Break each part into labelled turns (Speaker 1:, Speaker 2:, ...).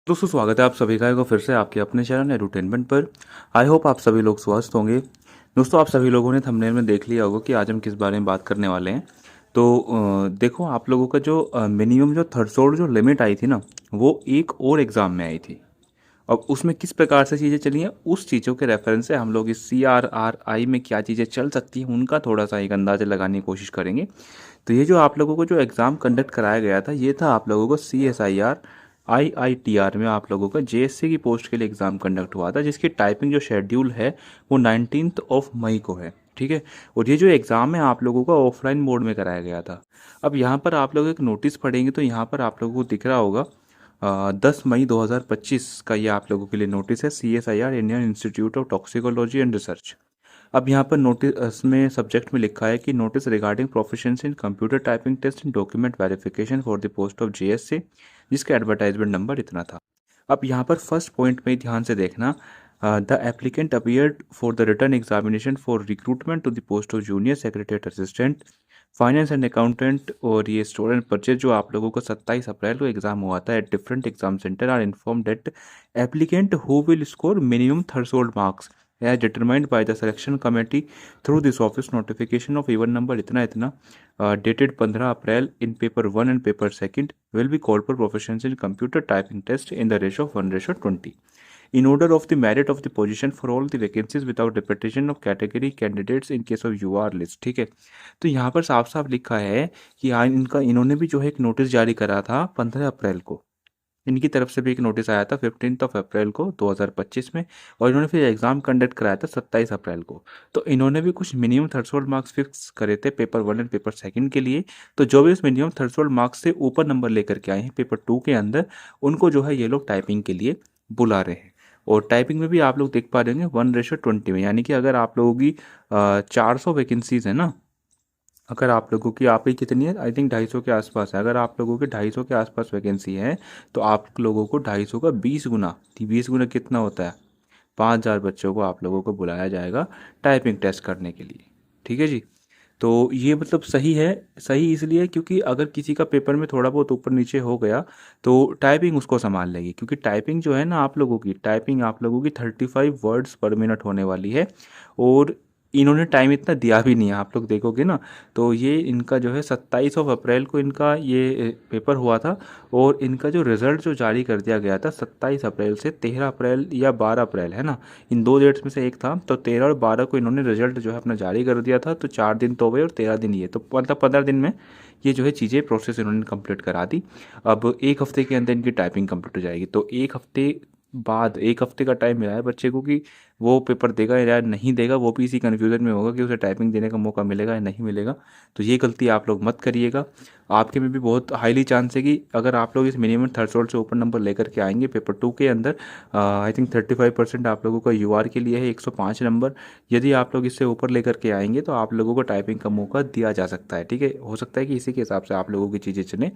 Speaker 1: दोस्तों स्वागत है आप सभी का एक बार फिर से आपके अपने चैनल एडुटेनमेंट पर। आई होप आप सभी लोग स्वस्थ होंगे। दोस्तों आप सभी लोगों ने थंबनेल में देख लिया होगा कि आज हम किस बारे में बात करने वाले हैं। तो देखो आप लोगों का जो मिनिमम जो थ्रेशोल्ड जो लिमिट आई थी ना, वो एक और एग्ज़ाम में आई थी। अब उसमें किस प्रकार से चीज़ें चली हैं उस चीज़ों के रेफरेंस से हम लोग इस CRRI में क्या चीज़ें चल सकती हैं उनका थोड़ा सा एक अंदाज़ा लगाने की कोशिश करेंगे। तो ये जो आप लोगों को जो एग्ज़ाम कंडक्ट कराया गया था ये था आप लोगों को CSIR IITR में आप लोगों का JSC की पोस्ट के लिए एग्ज़ाम कंडक्ट हुआ था, जिसकी टाइपिंग जो शेड्यूल है वो 19 मई को है। ठीक है। और ये जो एग्ज़ाम है आप लोगों का ऑफलाइन मोड में कराया गया था। अब यहाँ पर आप लोग एक नोटिस पढ़ेंगे तो यहाँ पर आप लोगों को दिख रहा होगा 10 मई 2025 का ये आप लोगों के लिए नोटिस है। CSIR Indian institute of toxicology and research. अब यहाँ पर नोटिस में सब्जेक्ट में लिखा है कि notice regarding proficiency in computer typing test and document verification for the post of JSC, जिसका एडवर्टाइजमेंट नंबर इतना था। अब यहाँ पर फर्स्ट पॉइंट में ध्यान से देखना, the applicant appeared for the written examination for recruitment to the post of junior secretariat assistant finance and accountant. और ये स्टोर एंड परचेज जो आप लोगों का 27 अप्रैल को एग्जाम हुआ था at different exam centre are inform that applicant who will score minimum threshold marks as determined by the selection committee through this office notification of even number इतना इतना dated 15 April in paper 1 and paper 2 will be called for proficiency in computer typing test in the ratio of 1:20 in order of the merit of the position for all the vacancies without repetition of category candidates in case of UR list। ठीक है। तो यहाँ पर साफ साफ लिखा है कि इन्होंने भी जो है एक नोटिस जारी करा था 15 अप्रैल को। इनकी तरफ से भी एक नोटिस आया था 15 अप्रैल को 2025 में। और इन्होंने फिर एग्ज़ाम कंडक्ट कराया था 27 अप्रैल को। तो इन्होंने भी कुछ मिनिमम थ्रेशोल्ड मार्क्स फिक्स करे थे पेपर 1 एंड पेपर 2 के लिए। तो जो भी इस मिनिमम थ्रेशोल्ड मार्क्स से ऊपर नंबर लेकर के आए हैं पेपर 2 के अंदर, उनको जो है ये लोग टाइपिंग के लिए बुला रहे हैं। और टाइपिंग में भी आप लोग देख पा रहे होंगे 1:20 में, यानी कि अगर आप लोगों की 400 वैकेंसीज है ना, अगर आप लोगों की आप ही कितनी है, आई थिंक 250 के आसपास है। अगर आप लोगों की 250 के आसपास वैकेंसी है तो आप लोगों को 250 का 20 गुना, 20 गुना कितना होता है, 5000 बच्चों को आप लोगों को बुलाया जाएगा टाइपिंग टेस्ट करने के लिए। ठीक है जी। तो ये मतलब सही है। सही इसलिए क्योंकि अगर किसी का पेपर में थोड़ा बहुत ऊपर नीचे हो गया तो टाइपिंग उसको संभाल लेगी, क्योंकि टाइपिंग जो है ना आप लोगों की, टाइपिंग आप लोगों की 35 वर्ड्स पर मिनट होने वाली है। और इन्होंने टाइम इतना दिया भी नहीं है, आप लोग देखोगे ना। तो ये इनका जो है 27 अप्रैल को इनका ये पेपर हुआ था। और इनका जो रिज़ल्ट जो जारी कर दिया गया था 27 अप्रैल से 13 अप्रैल या 12 अप्रैल है ना, इन दो डेट्स में से एक था। तो 13 और 12 को इन्होंने रिजल्ट जो है अपना जारी कर दिया था। तो 4 दिन तो हुए और 13 दिन ये, तो मतलब 15 दिन में ये जो है चीज़ें प्रोसेस इन्होंने कंप्लीट करा दी। अब एक हफ्ते के अंदर इनकी टाइपिंग कंप्लीट हो जाएगी। तो एक हफ्ते बाद, एक हफ्ते का टाइम मिला है बच्चे को कि वो पेपर देगा या नहीं देगा। वो भी इसी कन्फ्यूज़न में होगा कि उसे टाइपिंग देने का मौका मिलेगा या नहीं मिलेगा। तो ये गलती आप लोग मत करिएगा। आपके में भी बहुत हाईली चांस है कि अगर आप लोग इस मिनिमम थ्रेशोल्ड से ऊपर नंबर लेकर के आएंगे पेपर 2 के अंदर, आई थिंक 35% आप लोगों का UR के लिए है, 105 नंबर। यदि आप लोग इससे ऊपर लेकर के आएंगे तो आप लोगों को टाइपिंग का मौका दिया जा सकता है। ठीक है। हो सकता है कि इसी के हिसाब से आप लोगों की चीज़ें चुने।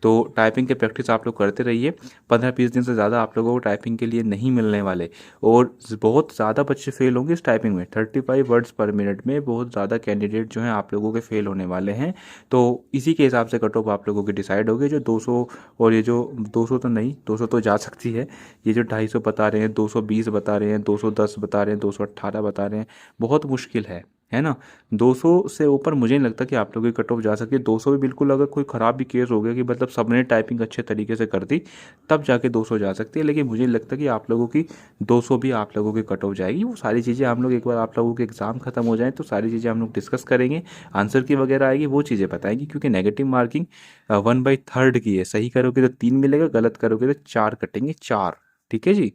Speaker 1: तो टाइपिंग के प्रैक्टिस आप लोग करते रहिए। 15-20 दिन से ज़्यादा आप लोगों को टाइपिंग के लिए नहीं मिलने वाले। और बहुत ज़्यादा बच्चे फेल होंगे इस टाइपिंग में, 35 वर्ड्स पर मिनट में बहुत ज़्यादा कैंडिडेट जो हैं आप लोगों के फेल होने वाले हैं। तो इसी के हिसाब से कट ऑफ आप लोगों की डिसाइड होगी। जो 200 और ये जो 200 तो नहीं, 200 तो जा सकती है। ये जो 250 बता रहे हैं, 220 बता रहे हैं, 210 बता रहे हैं, 218 बता रहे हैं, बहुत मुश्किल है ना। 200 से ऊपर मुझे नहीं लगता कि आप लोगों की कट ऑफ जा सकती है। 200 भी बिल्कुल अगर कोई ख़राब भी केस हो गया कि मतलब सबने टाइपिंग अच्छे तरीके से कर दी, तब जाके 200 जा सकती है। लेकिन मुझे नहीं लगता कि आप लोगों की 200 भी आप लोगों की कट ऑफ जाएगी। वो सारी चीज़ें हम लोग एक बार आप लोगों के एग्ज़ाम खत्म हो जाए तो सारी चीज़ें हम लोग डिस्कस करेंगे। आंसर की वगैरह आएगी वो चीज़ें बताएंगे, क्योंकि नेगेटिव मार्किंग 1/3 की है। सही करोगे तो 3 मिलेगा, गलत करोगे तो 4 कटेंगे, 4। ठीक है जी।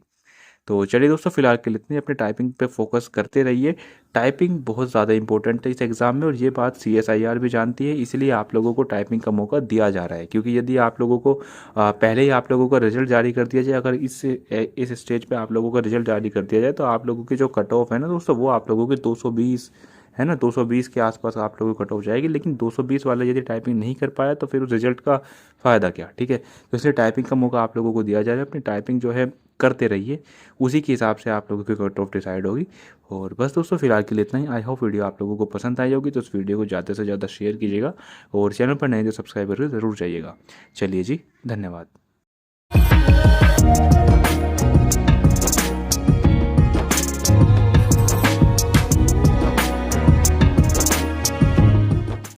Speaker 1: तो चलिए दोस्तों, फिलहाल के लिए इतने, अपने टाइपिंग पे फोकस करते रहिए। टाइपिंग बहुत ज़्यादा इंपॉर्टेंट है इस एग्ज़ाम में, और ये बात CSIR भी जानती है। इसलिए आप लोगों को टाइपिंग का मौका दिया जा रहा है। क्योंकि यदि आप लोगों को पहले ही आप लोगों का रिजल्ट जारी कर दिया जाए, अगर इस स्टेज पे आप लोगों का रिजल्ट जारी कर दिया जाए, तो आप लोगों की जो कट ऑफ है ना दोस्तों, वो आप लोगों की 220 है ना, 220 के आसपास आप लोगों को कट ऑफ जाएगी। लेकिन 220 वाला यदि टाइपिंग नहीं कर पाया तो फिर उस रिजल्ट का फ़ायदा क्या। ठीक है। तो इसलिए टाइपिंग का मौका आप लोगों को दिया जा रहा है। अपनी टाइपिंग जो है करते रहिए, उसी के हिसाब से आप लोगों की कट ऑफ डिसाइड होगी। और बस दोस्तों, फिलहाल के लिए इतना ही। आई होप वीडियो आप लोगों को पसंद आई होगी। तो इस वीडियो को ज़्यादा से ज़्यादा शेयर कीजिएगा, और चैनल पर नए जो सब्सक्राइबर ज़रूर जाइएगा। चलिए जी, धन्यवाद।